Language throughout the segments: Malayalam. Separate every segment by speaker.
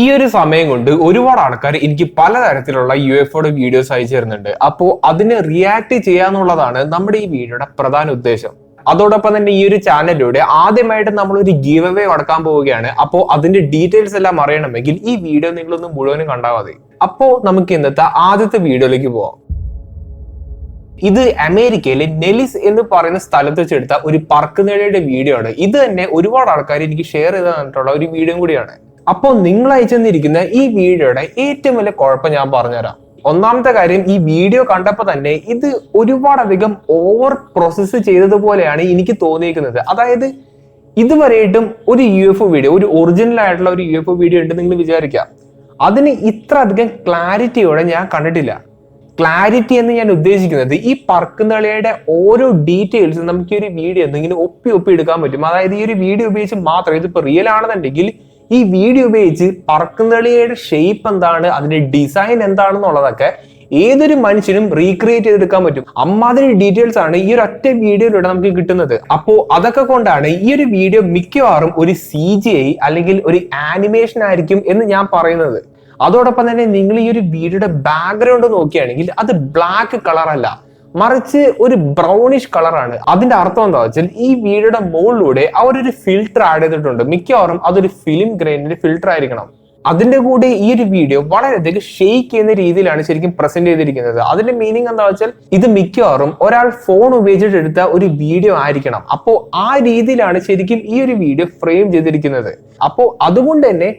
Speaker 1: ഈ ഒരു സമയം കൊണ്ട് ഒരുപാട് ആൾക്കാർ എനിക്ക് പലതരത്തിലുള്ള UFOയുടെ വീഡിയോസ് അയച്ചു തരുന്നുണ്ട്. അപ്പോൾ അതിന് റിയാക്ട് ചെയ്യാന്നുള്ളതാണ് നമ്മുടെ ഈ വീഡിയോയുടെ പ്രധാന ഉദ്ദേശം. അതോടൊപ്പം തന്നെ ഈ ഒരു ചാനലിലൂടെ ആദ്യമായിട്ട് നമ്മൾ ഒരു ഗീവ് അവേ നടക്കാൻ പോവുകയാണ്. അപ്പോൾ അതിന്റെ ഡീറ്റെയിൽസ് എല്ലാം അറിയണമെങ്കിൽ ഈ വീഡിയോ നിങ്ങളൊന്ന് മുഴുവനും കണ്ടാൽ മതി. അപ്പോൾ നമുക്ക് ഇന്നത്തെ ആദ്യത്തെ വീഡിയോയിലേക്ക് പോവാം. ഇത് അമേരിക്കയിലെ നെലിസ് എന്ന് പറയുന്ന സ്ഥലത്ത് വെച്ചെടുത്ത ഒരു പറക്കുന്നേടിയുടെ വീഡിയോ ആണ്. ഇത് തന്നെ ഒരുപാട് ആൾക്കാർ എനിക്ക് ഷെയർ ചെയ്ത് തന്നിട്ടുള്ള ഒരു വീഡിയോ കൂടിയാണ്. അപ്പോൾ നിങ്ങൾ അയച്ചെന്നിരിക്കുന്ന ഈ വീഡിയോയുടെ ഏറ്റവും വലിയ കുഴപ്പം ഞാൻ പറഞ്ഞുതരാം. ഒന്നാമത്തെ കാര്യം, ഈ വീഡിയോ കണ്ടപ്പോൾ തന്നെ ഇത് ഒരുപാടധികം ഓവർ പ്രോസസ്സ് ചെയ്തതുപോലെയാണ് എനിക്ക് തോന്നിയിരിക്കുന്നത്. അതായത് ഇതുവരെയായിട്ടും ഒരു UFO വീഡിയോ, ഒരു ഒറിജിനൽ ആയിട്ടുള്ള ഒരു UFO വീഡിയോ ഉണ്ട് നിങ്ങൾ വിചാരിക്കാം, അതിന് ഇത്ര അധികം ക്ലാരിറ്റിയോടെ ഞാൻ കണ്ടിട്ടില്ല. ക്ലാരിറ്റി എന്ന് ഞാൻ ഉദ്ദേശിക്കുന്നത് ഈ പറക്കുന്നളിയുടെ ഓരോ ഡീറ്റെയിൽസും നമുക്ക് ഈ ഒരു വീഡിയോ ഇങ്ങനെ ഒപ്പി എടുക്കാൻ പറ്റും. അതായത് ഈ ഒരു വീഡിയോ ഉപയോഗിച്ച് മാത്രം, ഇതിപ്പോ റിയൽ ആണെന്നുണ്ടെങ്കിൽ ഈ വീഡിയോ ഉപയോഗിച്ച് പറക്കുന്നളിയുടെ ഷേപ്പ് എന്താണ്, അതിന്റെ ഡിസൈൻ എന്താണെന്നുള്ളതൊക്കെ ഏതൊരു മനുഷ്യനും റീക്രിയേറ്റ് ചെയ്തെടുക്കാൻ പറ്റും. അമ്മാതിരി ഡീറ്റെയിൽസ് ആണ് ഈ ഒരു ഒറ്റ വീഡിയോയിലൂടെ നമുക്ക് കിട്ടുന്നത്. അപ്പോൾ അതൊക്കെ കൊണ്ടാണ് ഈ ഒരു വീഡിയോ മിക്കവാറും ഒരു CGI അല്ലെങ്കിൽ ഒരു ആനിമേഷൻ ആയിരിക്കും എന്ന് ഞാൻ പറയുന്നത്. അതോടൊപ്പം തന്നെ നിങ്ങൾ ഈ ഒരു വീഡിയോയുടെ ബാക്ക്ഗ്രൗണ്ട് നോക്കുകയാണെങ്കിൽ അത് ബ്ലാക്ക് കളർ അല്ല, മറിച്ച് ഒരു ബ്രൗണിഷ് കളറാണ്. അതിന്റെ അർത്ഥം എന്താ വെച്ചാൽ ഈ വീഡിയോയുടെ മുകളിലൂടെ അവരൊരു ഫിൽറ്റർ ആഡ് ചെയ്തിട്ടുണ്ട്. മിക്കവാറും അതൊരു ഫിലിം ഗ്രൈനിന്റെ ഫിൽറ്റർ ആയിരിക്കണം. അതിന്റെ കൂടെ ഈ ഒരു വീഡിയോ വളരെയധികം ഷെയ്ക്ക് ചെയ്യുന്ന രീതിയിലാണ് ശരിക്കും പ്രസന്റ് ചെയ്തിരിക്കുന്നത്. അതിന്റെ മീനിങ് എന്താ വെച്ചാൽ ഇത് മിക്കവാറും ഒരാൾ ഫോൺ ഉപയോഗിച്ചിട്ട് എടുത്ത ഒരു വീഡിയോ ആയിരിക്കണം. അപ്പോൾ ആ രീതിയിലാണ് ശരിക്കും ഈ ഒരു വീഡിയോ ഫ്രെയിം ചെയ്തിരിക്കുന്നത്. അപ്പോൾ അതുകൊണ്ട് തന്നെ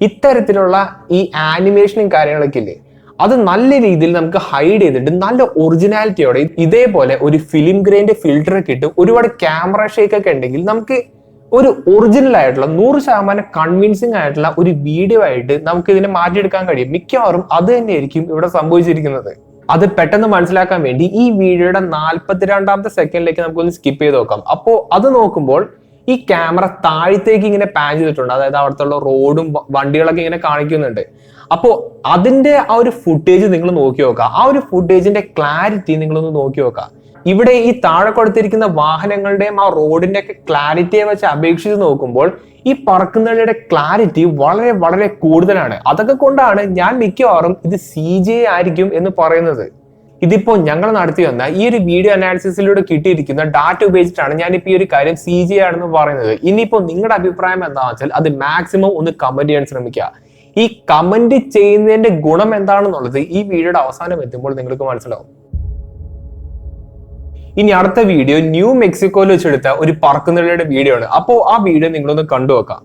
Speaker 1: ഇത്തരത്തിലുള്ള ഈ ആനിമേഷനും കാര്യങ്ങളൊക്കെ ഇല്ലേ, അത് നല്ല രീതിയിൽ നമുക്ക് ഹൈഡ് ചെയ്തിട്ട് നല്ല ഒറിജിനാലിറ്റിയോടെ ഇതേപോലെ ഒരു ഫിലിം ഗ്രൈൻ്റെ ഫിൽറ്റർ ഒക്കെ ഇട്ട് ഒരുപാട് ക്യാമറ ഷേക്ക് ഒക്കെ ഉണ്ടെങ്കിൽ നമുക്ക് ഒരു ഒറിജിനൽ ആയിട്ടുള്ള 100% കൺവിൻസിങ് ആയിട്ടുള്ള ഒരു വീഡിയോ ആയിട്ട് നമുക്ക് ഇതിനെ മാറ്റിയെടുക്കാൻ കഴിയും. മിക്കവാറും അത് തന്നെയായിരിക്കും ഇവിടെ സംഭവിച്ചിരിക്കുന്നത്. അത് പെട്ടെന്ന് മനസ്സിലാക്കാൻ വേണ്ടി ഈ വീഡിയോയുടെ 42ാമത്തെ സെക്കൻഡിലേക്ക് നമുക്കൊന്ന് സ്കിപ്പ് ചെയ്ത് നോക്കാം. അപ്പോൾ അത് നോക്കുമ്പോൾ ഈ ക്യാമറ താഴത്തേക്ക് ഇങ്ങനെ പാൻ ചെയ്തിട്ടുണ്ട്. അതായത് അവിടുത്തെ റോഡും വണ്ടികളൊക്കെ ഇങ്ങനെ കാണിക്കുന്നുണ്ട്. അപ്പോൾ അതിന്റെ ആ ഒരു ഫുട്ടേജ് നിങ്ങൾ നോക്കി നോക്കുക. ആ ഒരു ഫുട്ടേജിന്റെ ക്ലാരിറ്റി നിങ്ങളൊന്ന് നോക്കി നോക്കുക. ഇവിടെ ഈ താഴെ കൊടുത്തിരിക്കുന്ന വാഹനങ്ങളുടെയും ആ റോഡിന്റെ ഒക്കെ ക്ലാരിറ്റിയെ വെച്ച് അപേക്ഷിച്ച് നോക്കുമ്പോൾ ഈ പറക്കുന്നവരുടെ ക്ലാരിറ്റി വളരെ വളരെ കൂടുതലാണ്. അതൊക്കെ കൊണ്ടാണ് ഞാൻ മിക്കവാറും ഇത് CGI ആയിരിക്കും എന്ന് പറയുന്നത്. ഇതിപ്പോ ഞങ്ങൾ നടത്തി വന്ന ഈ ഒരു വീഡിയോ അനാലിസിസിലൂടെ കിട്ടിയിരിക്കുന്ന ഡാറ്റ ഉപയോഗിച്ചിട്ടാണ് ഞാനിപ്പോ ഈ ഒരു കാര്യം CGI ആണെന്ന് പറയുന്നത്. ഇനിയിപ്പോ നിങ്ങളുടെ അഭിപ്രായം എന്താണെന്ന് വെച്ചാൽ അത് മാക്സിമം ഒന്ന് കമന്റ് ചെയ്യാൻ ശ്രമിക്കുക. ഈ കമന്റ് ചെയ്യുന്നതിന്റെ ഗുണം എന്താണെന്നുള്ളത് ഈ വീഡിയോയുടെ അവസാനം എത്തുമ്പോൾ നിങ്ങൾക്ക് മനസ്സിലാവും. ഇനി അടുത്ത വീഡിയോ ന്യൂ മെക്സിക്കോയിൽ വെച്ചെടുത്ത ഒരു പറക്കുന്നളിയുടെ വീഡിയോ ആണ്. അപ്പോൾ ആ വീഡിയോ നിങ്ങളൊന്ന് കണ്ടുവെക്കാം.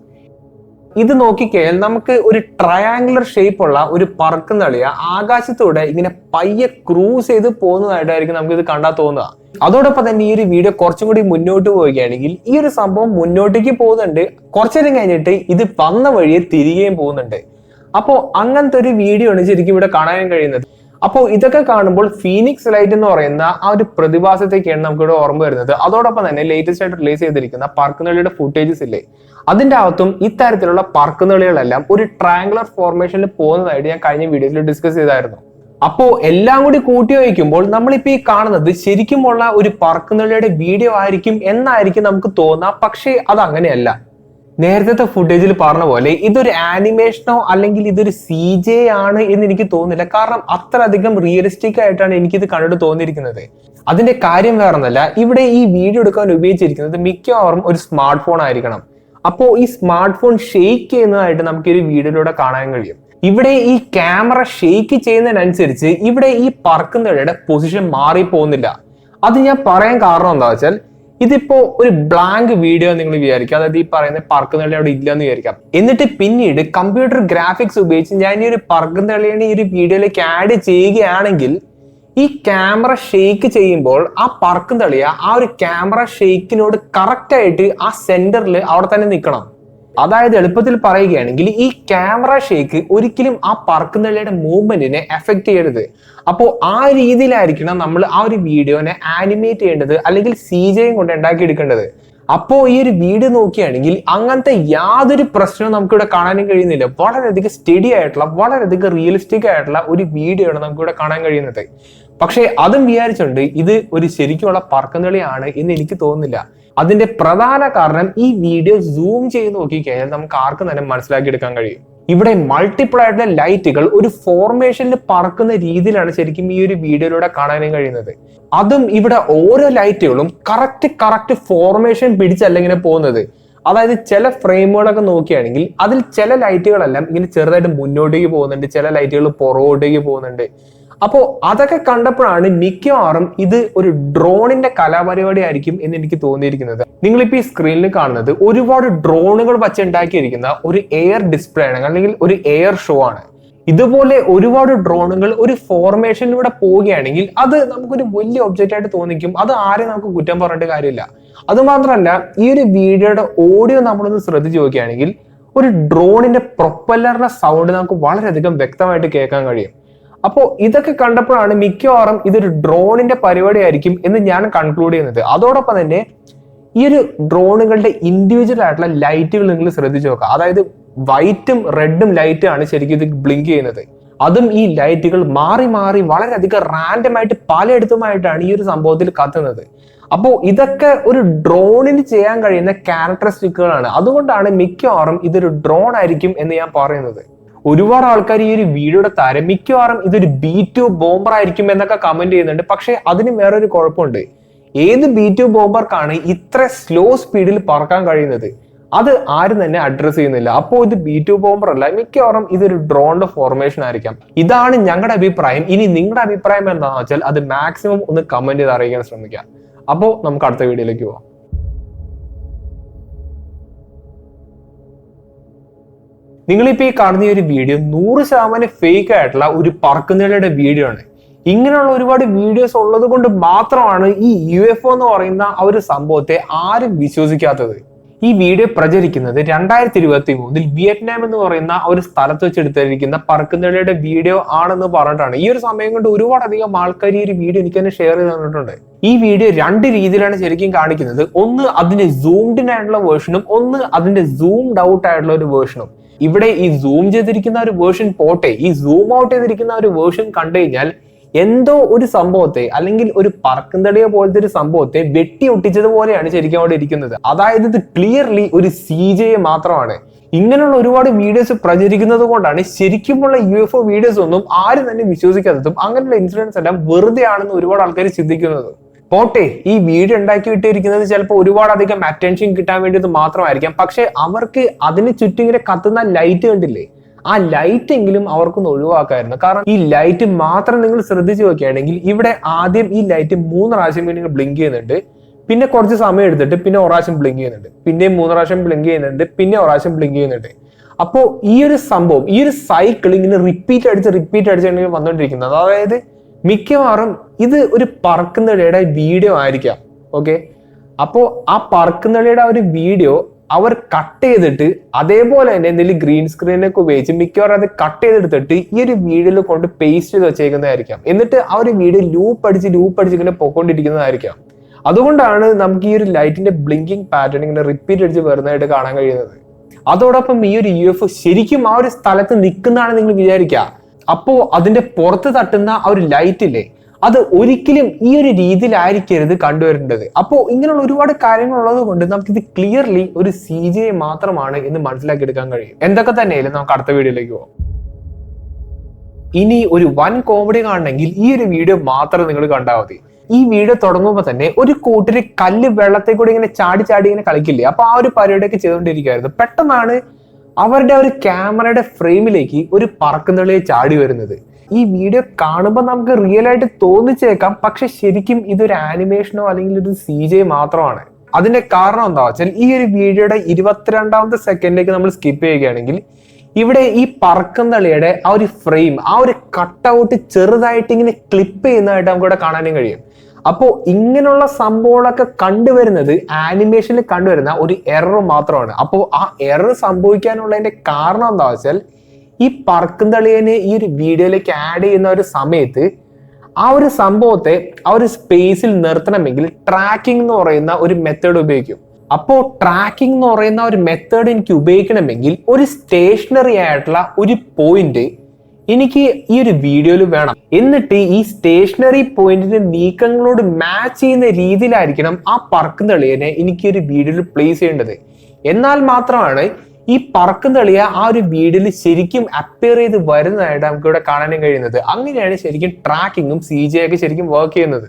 Speaker 1: ഇത് നോക്കിക്കഴിഞ്ഞാൽ നമുക്ക് ഒരു ട്രയാങ്കുലർ ഷേപ്പ് ഉള്ള ഒരു പറക്കുന്നളിയ ആകാശത്തൂടെ ഇങ്ങനെ പയ്യെ ക്രൂസ് ചെയ്ത് പോകുന്നതായിട്ടായിരിക്കും നമുക്ക് ഇത് കണ്ടാൽ തോന്നുക. അതോടൊപ്പം തന്നെ ഈ ഒരു വീഡിയോ കുറച്ചും കൂടി മുന്നോട്ട് പോവുകയാണെങ്കിൽ ഈ ഒരു സംഭവം മുന്നോട്ടേക്ക് പോകുന്നുണ്ട്, കുറച്ചു നേരം കഴിഞ്ഞിട്ട് ഇത് വന്ന വഴിയെ തിരികെയും പോകുന്നുണ്ട്. അപ്പോൾ അങ്ങനത്തെ ഒരു വീഡിയോ ആണ് ശരിക്കും ഇവിടെ കാണാൻ കഴിയുന്നത്. അപ്പോൾ ഇതൊക്കെ കാണുമ്പോൾ ഫീനിക്സ് ലൈറ്റ് എന്ന് പറയുന്ന ആ ഒരു പ്രതിഭാസത്തേക്കാണ് നമുക്കിവിടെ ഓർമ്മ വരുന്നത്. അതോടൊപ്പം തന്നെ ലേറ്റസ്റ്റ് ആയിട്ട് റിലീസ് ചെയ്തിരിക്കുന്ന പറക്കുന്നളിയുടെ ഫുട്ടേജസ് ഇല്ലേ, അതിന്റെ അകത്തും ഇത്തരത്തിലുള്ള പറക്കുന്നളികളെല്ലാം ഒരു ട്രയാങ്കുലർ ഫോർമേഷനിൽ പോകുന്നതായിട്ട് ഞാൻ കഴിഞ്ഞ വീഡിയോയിൽ ഡിസ്കസ് ചെയ്തായിരുന്നു. അപ്പോൾ എല്ലാം കൂടി കൂട്ടി വയ്ക്കുമ്പോൾ നമ്മളിപ്പോ ഈ കാണുന്നത് ശരിക്കുമുള്ള ഒരു പറക്കുന്നളിയുടെ വീഡിയോ ആയിരിക്കും എന്നായിരിക്കും നമുക്ക് തോന്നുക. പക്ഷേ അത് അങ്ങനെയല്ല. നേരത്തെ ഫുട്ടേജിൽ പറഞ്ഞ പോലെ ഇതൊരു ആനിമേഷനോ അല്ലെങ്കിൽ ഇതൊരു CGI ആണ് എന്ന് എനിക്ക് തോന്നുന്നില്ല. കാരണം അത്ര അധികം റിയലിസ്റ്റിക് ആയിട്ടാണ് എനിക്കിത് കണ്ടിട്ട് തോന്നിയിരിക്കുന്നത്. അതിന്റെ കാര്യം വേറൊന്നല്ല, ഇവിടെ ഈ വീഡിയോ എടുക്കാൻ ഉപയോഗിച്ചിരിക്കുന്നത് മിക്കവാറും ഒരു സ്മാർട്ട് ഫോൺ ആയിരിക്കണം. അപ്പോൾ ഈ സ്മാർട്ട് ഫോൺ ഷെയ്ക്ക് ചെയ്യുന്നതായിട്ട് നമുക്ക് ഈ വീഡിയോയിലൂടെ കാണാൻ കഴിയും. ഇവിടെ ഈ ക്യാമറ ഷെയ്ക്ക് ചെയ്യുന്നതിനനുസരിച്ച് ഇവിടെ ഈ പറക്കുന്നവരുടെ പൊസിഷൻ മാറി പോകുന്നില്ല. അത് ഞാൻ പറയാൻ കാരണം എന്താ വെച്ചാൽ ഇതിപ്പോ ഒരു ബ്ലാങ്ക് വീഡിയോ നിങ്ങൾ വിചാരിക്കുക, അതായത് ഈ പറയുന്ന പറക്കുന്നളി അവിടെ ഇല്ല എന്ന് വിചാരിക്കാം. എന്നിട്ട് പിന്നീട് കമ്പ്യൂട്ടർ ഗ്രാഫിക്സ് ഉപയോഗിച്ച് ഞാൻ ഈ ഒരു പറക്കുന്നളിയെ ഈ ഒരു വീഡിയോയിലേക്ക് ആഡ് ചെയ്യുകയാണെങ്കിൽ ഈ ക്യാമറ ഷെയ്ക്ക് ചെയ്യുമ്പോൾ ആ പറക്കുന്നളിയ ആ ഒരു ക്യാമറ ഷെയ്ക്കിനോട് കറക്റ്റ് ആയിട്ട് ആ സെന്ററിൽ അവിടെ തന്നെ നിൽക്കണം. അതായത് എളുപ്പത്തിൽ പറയുകയാണെങ്കിൽ ഈ ക്യാമറ ഷേക്ക് ഒരിക്കലും ആ പറക്കുന്നളിയുടെ മൂവ്മെന്റിനെ എഫക്ട് ചെയ്യരുത്. അപ്പോൾ ആ രീതിയിലായിരിക്കണം നമ്മൾ ആ ഒരു വീഡിയോനെ ആനിമേറ്റ് ചെയ്യേണ്ടത് അല്ലെങ്കിൽ CGI കൊണ്ട് ഉണ്ടാക്കിയെടുക്കേണ്ടത്. അപ്പോൾ ഈ ഒരു വീഡിയോ നോക്കുകയാണെങ്കിൽ അങ്ങനത്തെ യാതൊരു പ്രശ്നവും നമുക്കിവിടെ കാണാനും കഴിയുന്നില്ല. വളരെയധികം സ്റ്റഡി ആയിട്ടുള്ള വളരെയധികം റിയലിസ്റ്റിക് ആയിട്ടുള്ള ഒരു വീഡിയോ ആണ് നമുക്കിവിടെ കാണാൻ കഴിയുന്നത്. പക്ഷെ അതും വിചാരിച്ചുകൊണ്ട് ഇത് ഒരു ശരിക്കുമുള്ള പറക്കുന്നളിയാണ് എന്ന് എനിക്ക് തോന്നുന്നില്ല. അതിന്റെ പ്രധാന കാരണം ഈ വീഡിയോ സൂം ചെയ്ത് നോക്കിക്കഴിഞ്ഞാൽ നമുക്ക് ആർക്കും തന്നെ മനസ്സിലാക്കിയെടുക്കാൻ കഴിയും. ഇവിടെ മൾട്ടിപ്പിൾ ആയിട്ടുള്ള ലൈറ്റുകൾ ഒരു ഫോർമേഷനിൽ പറക്കുന്ന രീതിയിലാണ് ശരിക്കും ഈ ഒരു വീഡിയോയിലൂടെ കാണാനും കഴിയുന്നത്. അതും ഇവിടെ ഓരോ ലൈറ്റുകളും കറക്റ്റ് ഫോർമേഷൻ പിടിച്ചല്ല ഇങ്ങനെ പോകുന്നത്. അതായത് ചില ഫ്രെയിമുകളൊക്കെ നോക്കുകയാണെങ്കിൽ അതിൽ ചില ലൈറ്റുകളെല്ലാം ഇങ്ങനെ ചെറുതായിട്ട് മുന്നോട്ടേക്ക് പോകുന്നുണ്ട്, ചില ലൈറ്റുകൾ പുറകോട്ടേക്ക് പോകുന്നുണ്ട്. അപ്പോ അതൊക്കെ കണ്ടപ്പോഴാണ് മിക്കവാറും ഇത് ഒരു ഡ്രോണിന്റെ കലാപരിപാടി ആയിരിക്കും എന്ന് എനിക്ക് തോന്നിയിരിക്കുന്നത്. നിങ്ങളിപ്പോ ഈ സ്ക്രീനിൽ കാണുന്നത് ഒരുപാട് ഡ്രോണുകൾ വച്ചുണ്ടാക്കിയിരിക്കുന്ന ഒരു എയർ ഡിസ്പ്ലേ ആണ്, അല്ലെങ്കിൽ ഒരു എയർ ഷോ ആണ്. ഇതുപോലെ ഒരുപാട് ഡ്രോണുകൾ ഒരു ഫോർമേഷനിലൂടെ പോവുകയാണെങ്കിൽ അത് നമുക്കൊരു വലിയ ഒബ്ജക്റ്റ് ആയിട്ട് തോന്നിക്കും. അത് ആരെയും നമുക്ക് കുറ്റം പറഞ്ഞിട്ട് കാര്യമില്ല. അത് മാത്രമല്ല, ഈ ഒരു വീഡിയോയുടെ ഓഡിയോ നമ്മളൊന്ന് ശ്രദ്ധിച്ചു നോക്കുകയാണെങ്കിൽ ഒരു ഡ്രോണിന്റെ പ്രൊപ്പല്ലറിന്റെ സൗണ്ട് നമുക്ക് വളരെയധികം വ്യക്തമായിട്ട് കേൾക്കാൻ കഴിയും. അപ്പോൾ ഇതൊക്കെ കണ്ടപ്പോഴാണ് മിക്കവാറും ഇതൊരു ഡ്രോണിന്റെ പരിപാടി ആയിരിക്കും എന്ന് ഞാൻ കൺക്ലൂഡ് ചെയ്യുന്നത്. അതോടൊപ്പം തന്നെ ഈ ഒരു ഡ്രോണുകളുടെ ഇൻഡിവിജ്വൽ ആയിട്ടുള്ള ലൈറ്റുകൾ നിങ്ങൾ ശ്രദ്ധിച്ചു നോക്കുക. അതായത് വൈറ്റും റെഡും ലൈറ്റ് ആണ് ശരിക്കും ഇത് ബ്ലിങ്ക് ചെയ്യുന്നത്. അതും ഈ ലൈറ്റുകൾ മാറി മാറി വളരെയധികം റാൻഡമായിട്ട് പലയിടത്തുമായിട്ടാണ് ഈ ഒരു സംഭവത്തിൽ കത്തുന്നത്. അപ്പോൾ ഇതൊക്കെ ഒരു ഡ്രോണിന് ചെയ്യാൻ കഴിയുന്ന ക്യാരക്ടറിസ്റ്റിക്കുകളാണ്. അതുകൊണ്ടാണ് മിക്കവാറും ഇതൊരു ഡ്രോൺ ആയിരിക്കും എന്ന് ഞാൻ പറയുന്നത്. ഒരുപാട് ആൾക്കാർ ഈ ഒരു വീഡിയോയുടെ താരം മിക്കവാറും ഇതൊരു B2 ബോംബർ ആയിരിക്കും എന്നൊക്കെ കമന്റ് ചെയ്യുന്നുണ്ട്. പക്ഷെ അതിന് വേറൊരു കുഴപ്പമുണ്ട്. ഏത് B2 ബോംബർക്കാണ് ഇത്ര സ്ലോ സ്പീഡിൽ പറക്കാൻ കഴിയുന്നത്? അത് ആരും തന്നെ അഡ്രസ് ചെയ്യുന്നില്ല. അപ്പോൾ ഇത് B2 ബോംബർ അല്ല, മിക്കവാറും ഇതൊരു ഡ്രോണിന്റെ ഫോർമേഷൻ ആയിരിക്കാം. ഇതാണ് ഞങ്ങളുടെ അഭിപ്രായം. ഇനി നിങ്ങളുടെ അഭിപ്രായം എന്താണെന്ന് വെച്ചാൽ അത് മാക്സിമം ഒന്ന് കമന്റ് ചെയ്ത് അറിയിക്കാൻ ശ്രമിക്കാം. അപ്പോൾ നമുക്ക് അടുത്ത വീഡിയോയിലേക്ക് പോവാം. നിങ്ങളിപ്പോ ഈ കാണുന്ന ഈ ഒരു വീഡിയോ 100% ഫേക്ക് ആയിട്ടുള്ള ഒരു പറക്കുന്നവരുടെ വീഡിയോ ആണ്. ഇങ്ങനെയുള്ള ഒരുപാട് വീഡിയോസ് ഉള്ളത് കൊണ്ട് മാത്രമാണ് ഈ UFO എന്ന് പറയുന്ന ആ ഒരു സംഭവത്തെ ആരും വിശ്വസിക്കാത്തത്. ഈ വീഡിയോ പ്രചരിക്കുന്നത് 2023 വിയറ്റ്നാം എന്ന് പറയുന്ന ഒരു സ്ഥലത്ത് വെച്ചെടുത്തിരിക്കുന്ന പറക്കുന്നവരുടെ വീഡിയോ ആണെന്ന് പറഞ്ഞിട്ടാണ്. ഈ ഒരു സമയം കൊണ്ട് ഒരുപാടധികം ആൾക്കാർ ഈ ഒരു വീഡിയോ എനിക്ക് തന്നെ ഷെയർ ചെയ്ത് തന്നിട്ടുണ്ട്. ഈ വീഡിയോ രണ്ട് രീതിയിലാണ് ശരിക്കും കാണിക്കുന്നത്. ഒന്ന് അതിന്റെ സൂംഡ് ഇൻ ആയിട്ടുള്ള വേർഷനും, ഒന്ന് അതിന്റെ സൂംഡ് ഔട്ട് ആയിട്ടുള്ള ഒരു വേർഷനും. ഇവിടെ ഈ സൂം ചെയ്തിരിക്കുന്ന ഒരു വേർഷൻ പോട്ടെ, ഈ സൂം ഔട്ട് ചെയ്തിരിക്കുന്ന ഒരു വേർഷൻ കണ്ടു കഴിഞ്ഞാൽ എന്തോ ഒരു സംഭവത്തെ, അല്ലെങ്കിൽ ഒരു പറക്കുന്തടിയെ പോലത്തെ ഒരു സംഭവത്തെ വെട്ടി ഒട്ടിച്ചതുപോലെയാണ് ശരിക്കും അവിടെ ഇരിക്കുന്നത്. അതായത് ഇത് ക്ലിയർലി ഒരു CGI മാത്രമാണ്. ഇങ്ങനെയുള്ള ഒരുപാട് വീഡിയോസ് പ്രചരിക്കുന്നത് കൊണ്ടാണ് ശരിക്കുമുള്ള UFO വീഡിയോസ് ഒന്നും ആരും തന്നെ വിശ്വസിക്കാത്തതും അങ്ങനെയുള്ള ഇൻസിഡൻസ് എല്ലാം വെറുതെ ആണെന്ന് ഒരുപാട് ആൾക്കാർ ചിന്തിക്കുന്നത്. പോട്ടെ, ഈ വീഡിയോ ഉണ്ടാക്കി വിട്ടിരിക്കുന്നത് ചിലപ്പോൾ ഒരുപാട് അധികം അറ്റൻഷൻ കിട്ടാൻ വേണ്ടിയിട്ട് മാത്രമായിരിക്കാം. പക്ഷെ അവർക്ക് അതിന് ചുറ്റും ഇങ്ങനെ കത്തുന്ന ലൈറ്റ് കണ്ടില്ലേ, ആ ലൈറ്റ് എങ്കിലും അവർക്കൊന്ന് ഒഴിവാക്കായിരുന്നു. കാരണം ഈ ലൈറ്റ് മാത്രം നിങ്ങൾ ശ്രദ്ധിച്ചു നോക്കുകയാണെങ്കിൽ ഇവിടെ ആദ്യം ഈ ലൈറ്റ് 3 പ്രാവശ്യം നിങ്ങൾ ബ്ലിങ്ക് ചെയ്യുന്നുണ്ട്, പിന്നെ കുറച്ച് സമയം എടുത്തിട്ട് പിന്നെ 1 പ്രാവശ്യം ബ്ലിങ്ക് ചെയ്യുന്നുണ്ട്, പിന്നെയും 3 പ്രാവശ്യം ബ്ലിങ്ക് ചെയ്യുന്നുണ്ട്, പിന്നെ 1 പ്രാവശ്യം ബ്ലിങ്ക് ചെയ്യുന്നുണ്ട്. അപ്പോൾ ഈ ഒരു സംഭവം, ഈ ഒരു സൈക്കിൾ ഇങ്ങനെ റിപ്പീറ്റ് അടിച്ച് വന്നുകൊണ്ടിരിക്കുന്നത്. അതായത് മിക്കവാറും ഇത് ഒരു പറക്കുന്നടിയുടെ വീഡിയോ ആയിരിക്കാം. ഓക്കെ, അപ്പോ ആ പറക്കുന്നടിയുടെ ആ ഒരു വീഡിയോ അവർ കട്ട് ചെയ്തിട്ട് അതേപോലെ തന്നെ എന്തെങ്കിലും ഗ്രീൻ സ്ക്രീനൊക്കെ ഉപയോഗിച്ച് മിക്കവാറും അത് കട്ട് ചെയ്തെടുത്തിട്ട് ഈ ഒരു വീഡിയോയിൽ കൊണ്ട് പേസ്റ്റ് ചെയ്ത് വെച്ചേക്കുന്നതായിരിക്കാം. എന്നിട്ട് ആ ഒരു വീഡിയോ ലൂപ്പ് അടിച്ച് ഇങ്ങനെ പൊക്കോണ്ടിരിക്കുന്നതായിരിക്കാം. അതുകൊണ്ടാണ് നമുക്ക് ഈ ഒരു ലൈറ്റിന്റെ ബ്ലിങ്കിങ് പാറ്റേൺ ഇങ്ങനെ റിപ്പീറ്റ് അടിച്ച് വരുന്നതായിട്ട് കാണാൻ കഴിയുന്നത്. അതോടൊപ്പം ഈ ഒരു UFO ശരിക്കും ആ ഒരു സ്ഥലത്ത് നിൽക്കുന്നതാണ് നിങ്ങൾ വിചാരിക്കുക. അപ്പോ അതിന്റെ പുറത്ത് തട്ടുന്ന ആ ഒരു ലൈറ്റ് ഇല്ലേ, അത് ഒരിക്കലും ഈ ഒരു രീതിയിലായിരിക്കരുത് കണ്ടുവരേണ്ടത്. അപ്പോൾ ഇങ്ങനെയുള്ള ഒരുപാട് കാര്യങ്ങൾ ഉള്ളത് കൊണ്ട് നമുക്കിത് ക്ലിയർലി ഒരു CGI മാത്രമാണ് എന്ന് മനസ്സിലാക്കി എടുക്കാൻ കഴിയും. എന്തൊക്കെ തന്നെയായാലും നമുക്ക് അടുത്ത വീഡിയോയിലേക്ക് പോകാം. ഇനി ഒരു വൻ കോമഡി കാണണമെങ്കിൽ ഈ ഒരു വീഡിയോ മാത്രം നിങ്ങൾ കണ്ടാൽ മതി. ഈ വീഡിയോ തുടങ്ങുമ്പോൾ തന്നെ ഒരു കൂട്ടര് കല്ല് വെള്ളത്തെ കൂടി ഇങ്ങനെ ചാടി ഇങ്ങനെ കളിക്കില്ലേ, അപ്പൊ ആ ഒരു പരിപാടിയൊക്കെ ചെയ്തുകൊണ്ടിരിക്കുകയായിരുന്നു. പെട്ടെന്നാണ് അവരുടെ ഒരു ക്യാമറയുടെ ഫ്രെയിമിലേക്ക് ഒരു പറക്കുന്നളിയെ ചാടി വരുന്നത്. ഈ വീഡിയോ കാണുമ്പോൾ നമുക്ക് റിയൽ ആയിട്ട് തോന്നിച്ചേക്കാം, പക്ഷെ ശരിക്കും ഇതൊരു ആനിമേഷനോ അല്ലെങ്കിൽ ഒരു CGI മാത്രമാണ്. അതിന്റെ കാരണം എന്താ വെച്ചാൽ ഈ ഒരു വീഡിയോയുടെ 22ാമത്തെ സെക്കൻഡിലേക്ക് നമ്മൾ സ്കിപ്പ് ചെയ്യുകയാണെങ്കിൽ ഇവിടെ ഈ പറക്കുന്നളിയുടെ ആ ഒരു ഫ്രെയിം, ആ ഒരു കട്ട് ഔട്ട് ചെറുതായിട്ട് ഇങ്ങനെ ക്ലിപ്പ് ചെയ്യുന്നതായിട്ട് നമുക്ക് ഇവിടെ കാണാനും കഴിയും. അപ്പോൾ ഇങ്ങനെയുള്ള സംഭവങ്ങളൊക്കെ കണ്ടുവരുന്നത് ആനിമേഷനിൽ കണ്ടുവരുന്ന ഒരു എറർ മാത്രമാണ്. അപ്പോൾ ആ എറർ സംഭവിക്കാനുള്ളതിന്റെ കാരണം എന്താ വെച്ചാൽ ഈ പറക്കുന്തളിയനെ ഈ ഒരു വീഡിയോയിലേക്ക് ആഡ് ചെയ്യുന്ന ഒരു സമയത്ത് ആ ഒരു സംഭവത്തെ ആ ഒരു സ്പേസിൽ നിർത്തണമെങ്കിൽ ട്രാക്കിംഗ് എന്ന് പറയുന്ന ഒരു മെത്തേഡ് ഉപയോഗിക്കും. അപ്പോൾ ട്രാക്കിംഗ് എന്ന് പറയുന്ന ഒരു മെത്തേഡ് എനിക്ക് ഉപയോഗിക്കണമെങ്കിൽ ഒരു സ്റ്റേഷനറി ആയിട്ടുള്ള ഒരു പോയിന്റ് എനിക്ക് ഈ ഒരു വീഡിയോയിൽ വേണം. എന്നിട്ട് ഈ സ്റ്റേഷനറി പോയിന്റിന്റെ നീക്കങ്ങളോട് മാച്ച് ചെയ്യുന്ന രീതിയിലായിരിക്കണം ആ പറക്കുന്നളിയനെ എനിക്ക് ഒരു വീഡിയോയിൽ പ്ലേസ് ചെയ്യേണ്ടത്. എന്നാൽ മാത്രമാണ് ഈ പറക്കുന്ന എളിയ ആ ഒരു വീഡിയോയിൽ ശരിക്കും അപ്പിയർ ചെയ്ത് വരുന്നതായിട്ട് നമുക്ക് ഇവിടെ കാണാനും കഴിയുന്നത്. അങ്ങനെയാണ് ശരിക്കും ട്രാക്കിങ്ങും CGI ഒക്കെ ശരിക്കും വർക്ക് ചെയ്യുന്നത്.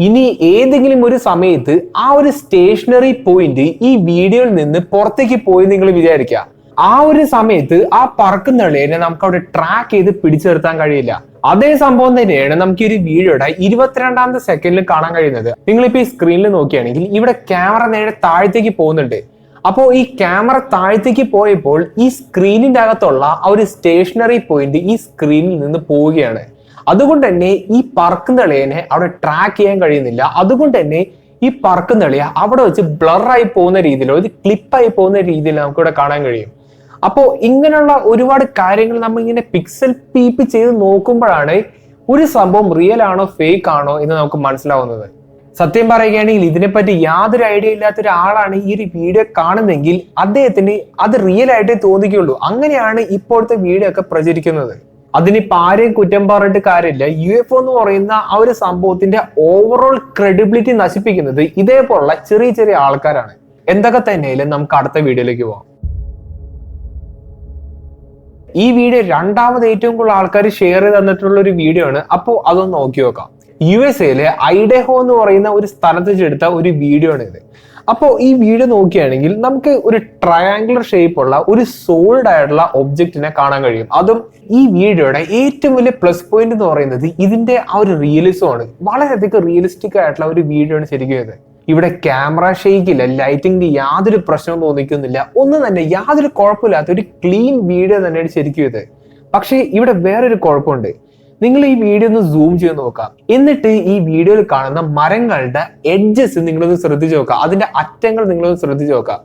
Speaker 1: ഇനി ഏതെങ്കിലും ഒരു സമയത്ത് ആ ഒരു സ്റ്റേഷനറി പോയിന്റ് ഈ വീഡിയോയിൽ നിന്ന് പുറത്തേക്ക് പോയി നിങ്ങൾ വിചാരിക്കുക, ആ ഒരു സമയത്ത് ആ പറക്കുന്ന എളിയനെ നമുക്ക് അവിടെ ട്രാക്ക് ചെയ്ത് പിടിച്ചു നിർത്താൻ കഴിയില്ല. അതേ സംഭവം തന്നെയാണ് നമുക്ക് ഈ ഒരു വീഡിയോയുടെ 22ാമത്തെ സെക്കൻഡിൽ കാണാൻ കഴിയുന്നത്. നിങ്ങളിപ്പോ ഈ സ്ക്രീനിൽ നോക്കുകയാണെങ്കിൽ ഇവിടെ ക്യാമറ നേരെ താഴത്തേക്ക് പോകുന്നുണ്ട്. അപ്പോൾ ഈ ക്യാമറ താഴത്തേക്ക് പോയപ്പോൾ ഈ സ്ക്രീനിന്റെ അകത്തുള്ള ആ ഒരു സ്റ്റേഷനറി പോയിന്റ് ഈ സ്ക്രീനിൽ നിന്ന് പോവുകയാണ്. അതുകൊണ്ട് തന്നെ ഈ പറക്കുന്ന എളിയനെ അവിടെ ട്രാക്ക് ചെയ്യാൻ കഴിയുന്നില്ല. അതുകൊണ്ട് തന്നെ ഈ പറക്കുന്ന എളിയ അവിടെ വെച്ച് ബ്ലറായി പോകുന്ന രീതിയിലോ ഇത് ക്ലിപ്പായി പോകുന്ന രീതിയിൽ നമുക്കിവിടെ കാണാൻ കഴിയും. അപ്പോൾ ഇങ്ങനെയുള്ള ഒരുപാട് കാര്യങ്ങൾ നമ്മൾ ഇങ്ങനെ പിക്സൽ പീപ്പ് ചെയ്ത് നോക്കുമ്പോഴാണ് ഒരു സംഭവം റിയൽ ആണോ ഫേക്ക് ആണോ എന്ന് നമുക്ക് മനസ്സിലാവുന്നത്. സത്യം പറയുകയാണെങ്കിൽ ഇതിനെപ്പറ്റി യാതൊരു ഐഡിയ ഇല്ലാത്ത ഒരാളാണ് ഈ ഒരു വീഡിയോ കാണുന്നെങ്കിൽ അദ്ദേഹത്തിന് അത് റിയൽ ആയിട്ടേ തോന്നിക്കുള്ളൂ. അങ്ങനെയാണ് ഇപ്പോഴത്തെ വീഡിയോ ഒക്കെ പ്രചരിക്കുന്നത്. അതിനിപ്പോ ആരെയും കുറ്റം പറഞ്ഞിട്ട് കാര്യമില്ല. UFO എന്ന് പറയുന്ന ആ ഒരു സംഭവത്തിന്റെ ഓവറോൾ ക്രെഡിബിലിറ്റി നശിപ്പിക്കുന്നത് ഇതേപോലുള്ള ചെറിയ ചെറിയ ആൾക്കാരാണ്. എന്തൊക്കെ തന്നെയാലും നമുക്ക് അടുത്ത വീഡിയോയിലേക്ക് പോവാം. ഈ വീഡിയോ രണ്ടാമത് ഏറ്റവും കൂടുതൽ ആൾക്കാർ ഷെയർ ചെയ്ത് തന്നിട്ടുള്ള ഒരു വീഡിയോ ആണ്. അപ്പോൾ അതൊന്ന് നോക്കി നോക്കാം. USA ഐഡഹോ എന്ന് പറയുന്ന ഒരു സ്ഥലത്ത് വെച്ചെടുത്ത ഒരു വീഡിയോ ആണ് ഇത്. അപ്പോൾ ഈ വീഡിയോ നോക്കുകയാണെങ്കിൽ നമുക്ക് ഒരു ട്രയാങ്കുലർ ഷേപ്പുള്ള ഒരു സോളിഡ് ആയിട്ടുള്ള ഒബ്ജക്റ്റിനെ കാണാൻ കഴിയും. അതും ഈ വീഡിയോയുടെ ഏറ്റവും വലിയ പ്ലസ് പോയിന്റ് എന്ന് പറയുന്നത് ഇതിന്റെ ആ ഒരു റിയലിസം ആണ്. വളരെയധികം റിയലിസ്റ്റിക് ആയിട്ടുള്ള ഒരു വീഡിയോ ആണ് ശരിക്കും ഇത്. ഇവിടെ ക്യാമറ ഷെയ്ക്കില്ല, ലൈറ്റിംഗിന് യാതൊരു പ്രശ്നവും തോന്നിക്കുന്നില്ല, ഒന്നും തന്നെ യാതൊരു കുഴപ്പമില്ലാത്ത ഒരു ക്ലീൻ വീഡിയോ തന്നെയാണ് ശരിക്കും ഇത്. പക്ഷേ ഇവിടെ വേറൊരു കുഴപ്പമുണ്ട്. നിങ്ങൾ ഈ വീഡിയോ ഒന്ന് സൂം ചെയ്ത് നോക്കാം. എന്നിട്ട് ഈ വീഡിയോയിൽ കാണുന്ന മരങ്ങളുടെ എഡ്ജസ് നിങ്ങളൊന്ന് ശ്രദ്ധിച്ചു നോക്കുക. അതിന്റെ അറ്റങ്ങൾ നിങ്ങളൊന്ന് ശ്രദ്ധിച്ചു നോക്കുക.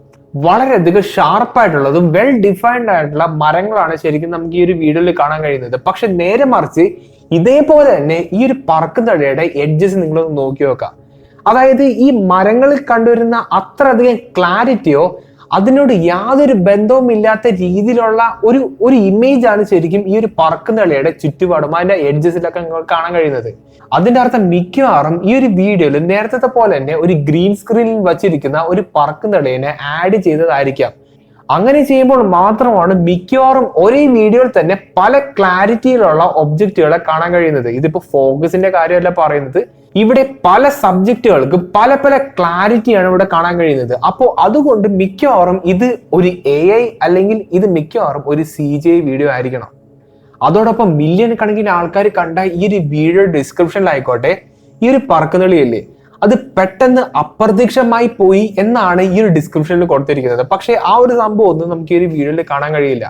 Speaker 1: വളരെയധികം ഷാർപ്പായിട്ടുള്ളതും വെൽ ഡിഫൈൻഡ് ആയിട്ടുള്ള മരങ്ങളാണ് ശരിക്കും നമുക്ക് ഈ ഒരു വീഡിയോയിൽ കാണാൻ കഴിയുന്നത്. പക്ഷെ നേരെ മറിച്ച് ഇതേപോലെ തന്നെ ഈ ഒരു പറക്കുന്ന എളിയുടെ എഡ്ജസ് നിങ്ങളൊന്ന് നോക്കി നോക്കാം. അതായത് ഈ മരങ്ങളിൽ കണ്ടുവരുന്ന അത്രയധികം ക്ലാരിറ്റിയോ അതിനോട് യാതൊരു ബന്ധവും ഇല്ലാത്ത രീതിയിലുള്ള ഒരു ഇമേജ് ആണ് ശരിക്കും ഈ ഒരു പറക്കുന്ന എളിയുടെ ചുറ്റുപാടും അതിന്റെ എഡ്ജസിലൊക്കെ നിങ്ങൾക്ക് കാണാൻ കഴിയുന്നത്. അതിന്റെ അർത്ഥം മിക്കവാറും ഈ ഒരു വീഡിയോയിൽ നേരത്തെ പോലെ തന്നെ ഒരു ഗ്രീൻ സ്ക്രീനിൽ വച്ചിരിക്കുന്ന ഒരു പറക്കുന്ന എളിയെ ആഡ് ചെയ്തതായിരിക്കാം. അങ്ങനെ ചെയ്യുമ്പോൾ മാത്രമാണ് മിക്കവാറും ഒരേ വീഡിയോയിൽ തന്നെ പല ക്ലാരിറ്റിയിലുള്ള ഒബ്ജക്റ്റുകളെ കാണാൻ കഴിയുന്നത്. ഇതിപ്പോ ഫോക്കസിന്റെ കാര്യമല്ല പറയുന്നത്, ഇവിടെ പല സബ്ജക്റ്റുകൾക്കും പല പല ക്ലാരിറ്റിയാണ് ഇവിടെ കാണാൻ കഴിയുന്നത്. അപ്പോൾ അതുകൊണ്ട് മിക്കവാറും ഇത് ഒരു AI അല്ലെങ്കിൽ ഇത് മിക്കവാറും ഒരു CGI വീഡിയോ ആയിരിക്കണം. അതോടൊപ്പം മില്യൺ കണക്കിന് ആൾക്കാർ കണ്ട ഈ ഒരു വീഡിയോ ഡിസ്ക്രിപ്ഷനിലായിക്കോട്ടെ ഈ ഒരു പറക്കുന്നില്ലേ അത് പെട്ടെന്ന് അപ്രത്യക്ഷമായി പോയി എന്നാണ് ഈ ഒരു ഡിസ്ക്രിപ്ഷനിൽ കൊടുത്തിരിക്കുന്നത്. പക്ഷെ ആ ഒരു സംഭവം ഒന്നും നമുക്ക് ഈ ഒരു വീഡിയോയിൽ കാണാൻ കഴിയില്ല.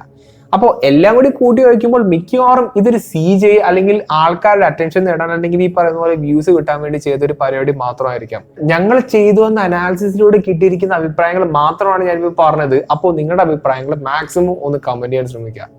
Speaker 1: അപ്പോൾ എല്ലാം കൂടി കൂട്ടി വയ്ക്കുമ്പോൾ മിക്കവാറും ഇതൊരു CGI അല്ലെങ്കിൽ ആൾക്കാരുടെ അറ്റൻഷൻ നേടാൻ അല്ലെങ്കിൽ ഈ പറയുന്ന പോലെ വ്യൂസ് കിട്ടാൻ വേണ്ടി ചെയ്തൊരു പരിപാടി മാത്രമായിരിക്കാം. ഞങ്ങൾ ചെയ്തു വന്ന അനാലിസിസിലൂടെ കിട്ടിയിരിക്കുന്ന അഭിപ്രായങ്ങൾ മാത്രമാണ് ഞാനിപ്പോൾ പറഞ്ഞത്. അപ്പോൾ നിങ്ങളുടെ അഭിപ്രായങ്ങൾ മാക്സിമം ഒന്ന് കമന്റ് ചെയ്യാൻ ശ്രമിക്കുക.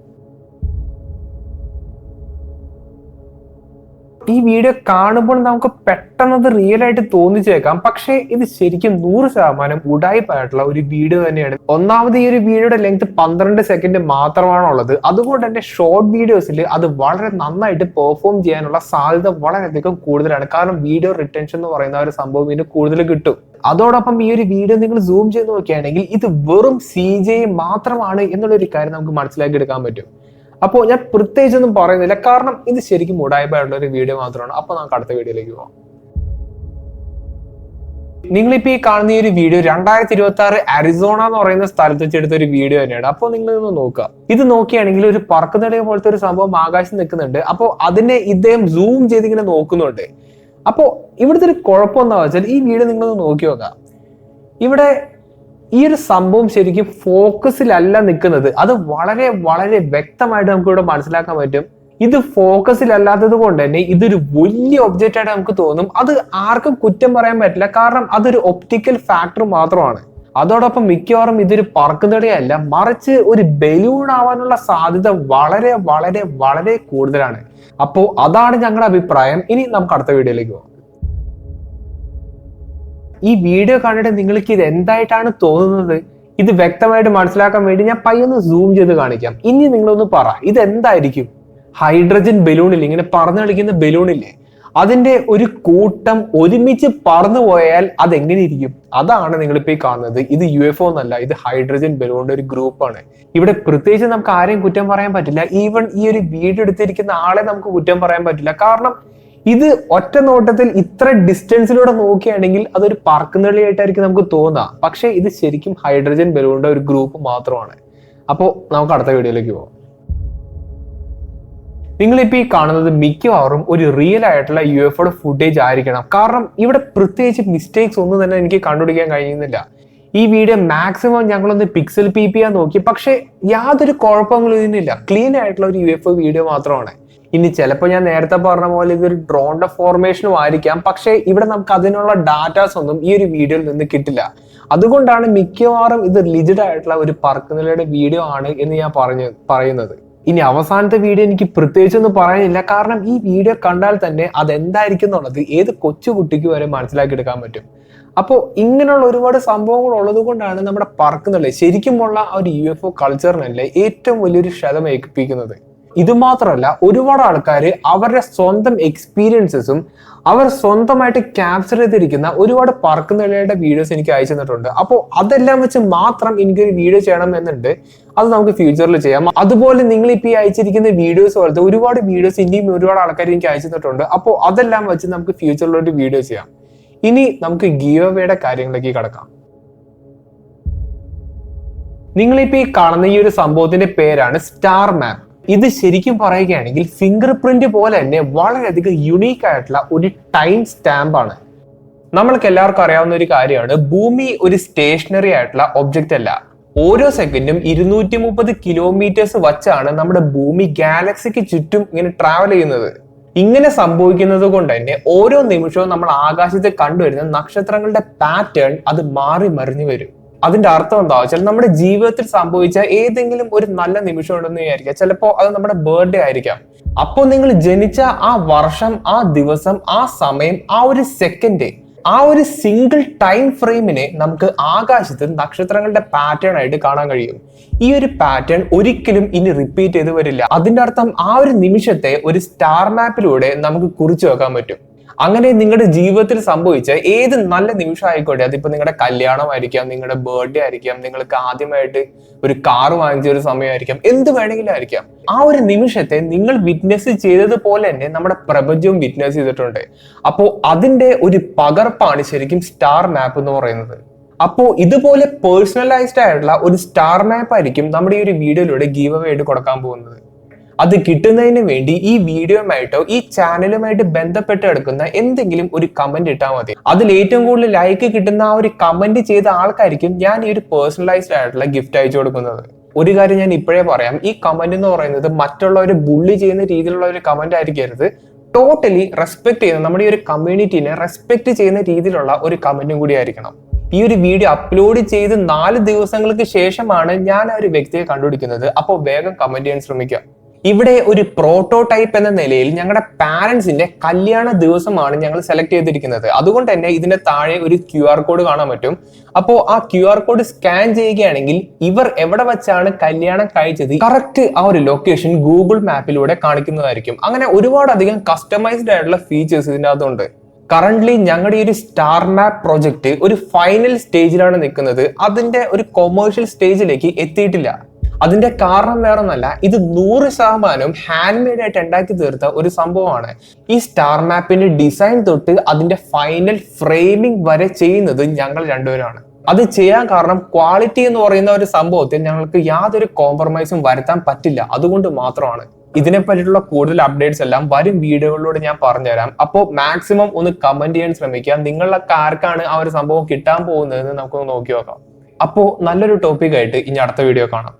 Speaker 1: ഈ വീഡിയോ കാണുമ്പോൾ നമുക്ക് പെട്ടെന്നത് റിയൽ ആയിട്ട് തോന്നിച്ചേക്കാം. പക്ഷേ ഇത് ശരിക്കും 100% ഉഡായിപ്പായിട്ടുള്ള ഒരു വീഡിയോ തന്നെയാണ്. ഒന്നാമത് ഈ ഒരു വീഡിയോയുടെ ലെങ്ത് 12 സെക്കൻഡ് മാത്രമാണുള്ളത്. അതുകൊണ്ട് തന്നെ ഷോർട്ട് വീഡിയോസിൽ അത് വളരെ നന്നായിട്ട് പെർഫോം ചെയ്യാനുള്ള സാധ്യത വളരെയധികം കൂടുതലാണ്. കാരണം വീഡിയോ റിട്ടൻഷൻ എന്ന് പറയുന്ന ഒരു സംഭവം ഇതിന് കൂടുതൽ കിട്ടും. അതോടൊപ്പം ഈ ഒരു വീഡിയോ നിങ്ങൾ സൂം ചെയ്ത് നോക്കുകയാണെങ്കിൽ ഇത് വെറും CGI മാത്രമാണ് എന്നുള്ളൊരു കാര്യം നമുക്ക് മനസ്സിലാക്കി എടുക്കാൻ പറ്റും. അപ്പോൾ ഞാൻ പ്രത്യേകിച്ചൊന്നും പറയുന്നില്ല, കാരണം ഇത് ശരിക്കും ഉടായ്പായിട്ടുള്ള ഒരു വീഡിയോ മാത്രമാണ്. അപ്പൊ നമുക്ക് അടുത്ത വീഡിയോയിലേക്ക് പോകാം. നിങ്ങളിപ്പോ ഈ കാണുന്ന ഈ ഒരു വീഡിയോ 2026 അരിസോണ എന്ന് പറയുന്ന സ്ഥലത്ത് വെച്ചെടുത്ത ഒരു വീഡിയോ തന്നെയാണ്. അപ്പോൾ നിങ്ങൾ ഇതൊന്ന് നോക്കുക. ഇത് നോക്കിയാണെങ്കിൽ ഒരു പറക്കുന്നിടയെ പോലത്തെ ഒരു സംഭവം ആകാശം നിൽക്കുന്നുണ്ട്. അപ്പോൾ അതിനെ ഇദ്ദേഹം സൂം ചെയ്ത് ഇങ്ങനെ നോക്കുന്നുണ്ട്. അപ്പോൾ ഇവിടുത്തെ ഒരു കുഴപ്പം എന്താ വെച്ചാൽ ഈ വീഡിയോ നിങ്ങളൊന്ന് നോക്കി നോക്കാം. ഇവിടെ ഈ ഒരു സംഭവം ശരിക്കും ഫോക്കസിലല്ല നിൽക്കുന്നത്. അത് വളരെ വളരെ വ്യക്തമായിട്ട് നമുക്ക് ഇവിടെ മനസ്സിലാക്കാൻ പറ്റും. ഇത് ഫോക്കസിലല്ലാത്തത് കൊണ്ട് തന്നെ ഇതൊരു വലിയ ഒബ്ജക്റ്റ് ആയിട്ട് നമുക്ക് തോന്നും. അത് ആർക്കും കുറ്റം പറയാൻ പറ്റില്ല, കാരണം അതൊരു ഒപ്റ്റിക്കൽ ഫാക്ടർ മാത്രമാണ്. അതോടൊപ്പം മിക്കവാറും ഇതൊരു പറക്കുന്നിടയല്ല, മറിച്ച് ഒരു ബലൂൺ ആവാനുള്ള സാധ്യത വളരെ വളരെ വളരെ കൂടുതലാണ്. അപ്പോൾ അതാണ് ഞങ്ങളുടെ അഭിപ്രായം. ഇനി നമുക്ക് അടുത്ത വീഡിയോയിലേക്ക് പോകാം. ഈ വീഡിയോ കണ്ടിട്ട് നിങ്ങൾക്ക് ഇത് എന്തായിട്ടാണ് തോന്നുന്നത്? ഇത് വ്യക്തമായിട്ട് മനസ്സിലാക്കാൻ വേണ്ടി ഞാൻ പയ്യൊന്ന് സൂം ചെയ്ത് കാണിക്കാം. ഇനി നിങ്ങളൊന്ന് പറ, ഇത് എന്തായിരിക്കും? ഹൈഡ്രജൻ ബലൂണില്ലേ, ഇങ്ങനെ പറന്നു കളിക്കുന്ന ബലൂണില്ലേ, അതിന്റെ ഒരു കൂട്ടം ഒരുമിച്ച് പറന്നു പോയാൽ അതെങ്ങനെ ഇരിക്കും? അതാണ് നിങ്ങളിപ്പോ ഈ കാണുന്നത്. ഇത് UFO എന്നല്ല, ഇത് ഹൈഡ്രജൻ ബലൂണിന്റെ ഒരു ഗ്രൂപ്പാണ്. ഇവിടെ പ്രത്യേകിച്ച് നമുക്ക് ആരെയും കുറ്റം പറയാൻ പറ്റില്ല. ഈവൻ ഈ ഒരു വീഡിയോ എടുത്തിരിക്കുന്ന ആളെ നമുക്ക് കുറ്റം പറയാൻ പറ്റില്ല. കാരണം ഇത് ഒറ്റ നോട്ടത്തിൽ ഇത്ര ഡിസ്റ്റൻസിലൂടെ നോക്കുകയാണെങ്കിൽ അതൊരു പറക്കുന്നിടയായിട്ടായിരിക്കും നമുക്ക് തോന്നുക. പക്ഷെ ഇത് ശരിക്കും ഹൈഡ്രജൻ ബലൂണിന്റെ ഒരു ഗ്രൂപ്പ് മാത്രമാണ്. അപ്പോൾ നമുക്ക് അടുത്ത വീഡിയോയിലേക്ക് പോകാം. നിങ്ങളിപ്പോൾ ഈ കാണുന്നത് മിക്കവാറും ഒരു റിയൽ ആയിട്ടുള്ള UFOയുടെ ഫുട്ടേജ് ആയിരിക്കണം. കാരണം ഇവിടെ പ്രത്യേകിച്ച് മിസ്റ്റേക്സ് ഒന്നും തന്നെ എനിക്ക് കണ്ടുപിടിക്കാൻ കഴിയുന്നില്ല. ഈ വീഡിയോ മാക്സിമം ഞങ്ങളൊന്ന് പിക്സൽ PP ചെയ്യാൻ നോക്കി, പക്ഷെ യാതൊരു കുഴപ്പങ്ങളും ഇതിനില്ല. ക്ലീൻ ആയിട്ടുള്ള ഒരു UFO വീഡിയോ മാത്രമാണ്. ഇനി ചിലപ്പോൾ ഞാൻ നേരത്തെ പറഞ്ഞ പോലെ ഇതൊരു ഡ്രോണിന്റെ ഫോർമേഷനും ആയിരിക്കാം, പക്ഷെ ഇവിടെ നമുക്ക് അതിനുള്ള ഡാറ്റാസ് ഒന്നും ഈ ഒരു വീഡിയോയിൽ നിന്ന് കിട്ടില്ല. അതുകൊണ്ടാണ് മിക്കവാറും ഇത് ലിജിഡ് ആയിട്ടുള്ള ഒരു പറക്കുനിലയുടെ വീഡിയോ ആണ് എന്ന് ഞാൻ പറയുന്നത്. ഇനി അവസാനത്തെ വീഡിയോ എനിക്ക് പ്രത്യേകിച്ചൊന്നും പറയാനില്ല. കാരണം ഈ വീഡിയോ കണ്ടാൽ തന്നെ അതെന്തായിരിക്കും എന്നുള്ളത് ഏത് കൊച്ചുകുട്ടിക്ക് വരെ മനസ്സിലാക്കിയെടുക്കാൻ പറ്റും. അപ്പോൾ ഇങ്ങനെയുള്ള ഒരുപാട് സംഭവങ്ങൾ ഉള്ളത് കൊണ്ടാണ് നമ്മുടെ പറക്കുന്നില്ല ശരിക്കുമുള്ള ആ ഒരു UFO കൾച്ചറിനല്ലേ ഏറ്റവും വലിയൊരു ക്ഷതം ഏൽപ്പിക്കുന്നത്. ഇത് മാത്രമല്ല, ഒരുപാട് ആൾക്കാർ അവരുടെ സ്വന്തം എക്സ്പീരിയൻസസും അവർ സ്വന്തമായിട്ട് ക്യാപ്ചർ ചെയ്തിരിക്കുന്ന ഒരുപാട് പറക്കുന്നിലയുടെ വീഡിയോസ് എനിക്ക് അയച്ചു തന്നിട്ടുണ്ട്. അപ്പോൾ അതെല്ലാം വെച്ച് മാത്രം എനിക്കൊരു വീഡിയോ ചെയ്യണം എന്നുണ്ട്. അത് നമുക്ക് ഫ്യൂച്ചറിൽ ചെയ്യാം. അതുപോലെ നിങ്ങൾ ഇപ്പോൾ ഈ അയച്ചിരിക്കുന്ന വീഡിയോസ് പോലത്തെ ഒരുപാട് വീഡിയോസ് ഇനിയും ഒരുപാട് ആൾക്കാർ എനിക്ക് അയച്ചു തന്നിട്ടുണ്ട്. അപ്പോൾ അതെല്ലാം വെച്ച് നമുക്ക് ഫ്യൂച്ചറിലൊരു വീഡിയോ ചെയ്യാം. ഇനി നമുക്ക് ഗീവ് അവേയുടെ കാര്യങ്ങളിലേക്ക് കടക്കാം. നിങ്ങളിപ്പോൾ ഈ കാണുന്ന ഈ ഒരു സംഭവത്തിന്റെ പേരാണ് സ്റ്റാർ മാപ്പ്. ഇത് ശരിക്കും പറയുകയാണെങ്കിൽ ഫിംഗർ പ്രിന്റ് പോലെ തന്നെ വളരെയധികം യുണീക്ക് ആയിട്ടുള്ള ഒരു ടൈം സ്റ്റാമ്പ് ആണ്. നമ്മൾക്ക് എല്ലാവർക്കും അറിയാവുന്ന ഒരു കാര്യമാണ്, ഭൂമി ഒരു സ്റ്റേഷനറി ആയിട്ടുള്ള ഒബ്ജക്റ്റ് അല്ല. ഓരോ സെക്കൻഡും 230 കിലോമീറ്റേഴ്സ് വച്ചാണ് നമ്മുടെ ഭൂമി ഗാലക്സിക്ക് ചുറ്റും ഇങ്ങനെ ട്രാവൽ ചെയ്യുന്നത്. ഇങ്ങനെ സംഭവിക്കുന്നത് കൊണ്ട് തന്നെ ഓരോ നിമിഷവും നമ്മൾ ആകാശത്ത് കണ്ടുവരുന്ന നക്ഷത്രങ്ങളുടെ പാറ്റേൺ അത് മാറി മറിഞ്ഞു വരും. അതിന്റെ അർത്ഥം എന്താ വെച്ചാൽ നമ്മുടെ ജീവിതത്തിൽ സംഭവിച്ച ഏതെങ്കിലും ഒരു നല്ല നിമിഷം ഉണ്ടെന്ന് വിചാരിക്കാം. ചിലപ്പോൾ അത് നമ്മുടെ ബർത്ത്ഡേ ആയിരിക്കാം. അപ്പോൾ നിങ്ങൾ ജനിച്ച ആ വർഷം, ആ ദിവസം, ആ സമയം, ആ ഒരു സെക്കൻഡ്, ആ ഒരു സിംഗിൾ ടൈം ഫ്രെയിമിനെ നമുക്ക് ആകാശത്ത് നക്ഷത്രങ്ങളുടെ പാറ്റേൺ ആയിട്ട് കാണാൻ കഴിയും. ഈ ഒരു പാറ്റേൺ ഒരിക്കലും ഇനി റിപ്പീറ്റ് ചെയ്ത് വരില്ല. അതിന്റെ അർത്ഥം ആ ഒരു നിമിഷത്തെ ഒരു സ്റ്റാർ മാപ്പിലൂടെ നമുക്ക് കുറിച്ചു വെക്കാൻ പറ്റും. അങ്ങനെ നിങ്ങളുടെ ജീവിതത്തിൽ സംഭവിച്ച ഏത് നല്ല നിമിഷം ആയിക്കോട്ടെ, അതിപ്പോ നിങ്ങളുടെ കല്യാണം ആയിരിക്കാം, നിങ്ങളുടെ ബർത്ത്ഡേ ആയിരിക്കാം, നിങ്ങൾക്ക് ആദ്യമായിട്ട് ഒരു കാർ വാങ്ങിച്ച ഒരു സമയമായിരിക്കാം, എന്ത് വേണമെങ്കിലും ആയിരിക്കാം. ആ ഒരു നിമിഷത്തെ നിങ്ങൾ വിറ്റ്നസ് ചെയ്തതുപോലെ തന്നെ നമ്മുടെ പ്രപഞ്ചവും വിറ്റ്നസ് ചെയ്തിട്ടുണ്ട്. അപ്പോൾ അതിന്റെ ഒരു പകർപ്പാണ് ശരിക്കും സ്റ്റാർ മാപ്പ് എന്ന് പറയുന്നത്. അപ്പോൾ ഇതുപോലെ പേഴ്സണലൈസ്ഡ് ആയിട്ടുള്ള ഒരു സ്റ്റാർ മാപ്പ് ആയിരിക്കും നമ്മുടെ ഈ ഒരു വീഡിയോയിലൂടെ ഗീവ് അവേ ആയിട്ട് കൊടുക്കാൻ പോകുന്നത്. അത് കിട്ടുന്നതിന് വേണ്ടി ഈ വീഡിയോയുമായിട്ടോ ഈ ചാനലുമായിട്ട് ബന്ധപ്പെട്ട് കിടക്കുന്ന എന്തെങ്കിലും ഒരു കമന്റ് ഇട്ടാൽ മതി. അതിൽ ഏറ്റവും കൂടുതൽ ലൈക്ക് കിട്ടുന്ന ആ ഒരു കമന്റ് ചെയ്ത ആൾക്കായിരിക്കും ഞാൻ ഈ ഒരു പേഴ്സണലൈസ്ഡ് ആയിട്ടുള്ള ഗിഫ്റ്റ് അയച്ചു കൊടുക്കുന്നത്. ഒരു കാര്യം ഞാൻ ഇപ്പോഴേ പറയാം, ഈ കമന്റ് എന്ന് പറയുന്നത് മറ്റുള്ളവരെ ബുള്ളി ചെയ്യുന്ന രീതിയിലുള്ള ഒരു കമന്റ് ആയിരിക്കരുത്. ടോട്ടലി റെസ്പെക്ട് ചെയ്യുന്ന, നമ്മുടെ ഈ ഒരു കമ്മ്യൂണിറ്റീനെ റെസ്പെക്ട് ചെയ്യുന്ന രീതിയിലുള്ള ഒരു കമന്റും കൂടി ആയിരിക്കണം. ഈ ഒരു വീഡിയോ അപ്ലോഡ് ചെയ്ത് 4 ദിവസങ്ങൾക്ക് ശേഷമാണ് ഞാൻ ആ ഒരു വ്യക്തിയെ കണ്ടുപിടിക്കുന്നത്. അപ്പോൾ വേഗം കമന്റ് ചെയ്യാൻ ശ്രമിക്കുക. ഇവിടെ ഒരു പ്രോട്ടോടൈപ്പ് എന്ന നിലയിൽ ഞങ്ങളുടെ പാരന്റ്സിന്റെ കല്യാണ ദിവസമാണ് ഞങ്ങൾ സെലക്ട് ചെയ്തിരിക്കുന്നത്. അതുകൊണ്ട് തന്നെ ഇതിന്റെ താഴെ ഒരു QR കോഡ് കാണാൻ പറ്റും. അപ്പോൾ ആ QR കോഡ് സ്കാൻ ചെയ്യുകയാണെങ്കിൽ ഇവർ എവിടെ വെച്ചാണ് കല്യാണം കഴിച്ചത് കറക്റ്റ് ആ ഒരു ലൊക്കേഷൻ ഗൂഗിൾ മാപ്പിലൂടെ കാണിക്കുന്നതായിരിക്കും. അങ്ങനെ ഒരുപാട് അധികം കസ്റ്റമൈസ്ഡ് ആയിട്ടുള്ള ഫീച്ചേഴ്സ് ഇതിൻ്റെ അകത്തുണ്ട്. കറന്റ്ലി ഞങ്ങളുടെ ഈ ഒരു സ്റ്റാർ മാപ്പ് പ്രോജക്റ്റ് ഒരു ഫൈനൽ സ്റ്റേജിലാണ് നിൽക്കുന്നത്. അതിന്റെ ഒരു കൊമേഴ്ഷ്യൽ സ്റ്റേജിലേക്ക് എത്തിയിട്ടില്ല. അതിന്റെ കാരണം വേറൊന്നല്ല, ഇത് 100% ഹാൻഡ് മെയ്ഡ് ആയിട്ട് ഉണ്ടാക്കി തീർത്ത ഒരു സംഭവമാണ്. ഈ സ്റ്റാർ മാപ്പിന്റെ ഡിസൈൻ തൊട്ട് അതിന്റെ ഫൈനൽ ഫ്രെയിമിംഗ് വരെ ചെയ്യുന്നത് ഞങ്ങൾ രണ്ടുപേരാണ്. അത് ചെയ്യാൻ കാരണം ക്വാളിറ്റി എന്ന് പറയുന്ന ഒരു സംഭവത്തിൽ ഞങ്ങൾക്ക് യാതൊരു കോംപ്രമൈസും വരുത്താൻ പറ്റില്ല. അതുകൊണ്ട് മാത്രമാണ്. ഇതിനെ പറ്റിയിട്ടുള്ള കൂടുതൽ അപ്ഡേറ്റ്സ് എല്ലാം വരും വീഡിയോകളിലൂടെ ഞാൻ പറഞ്ഞുതരാം. അപ്പോൾ മാക്സിമം ഒന്ന് കമന്റ് ചെയ്യാൻ ശ്രമിക്കാം. നിങ്ങളിലൊക്കെ ആർക്കാണ് ആ ഒരു സംഭവം കിട്ടാൻ പോകുന്നതെന്ന് നമുക്കൊന്ന് നോക്കി നോക്കാം. അപ്പോൾ നല്ലൊരു ടോപ്പിക് ആയിട്ട് ഇനി അടുത്ത വീഡിയോ കാണാം.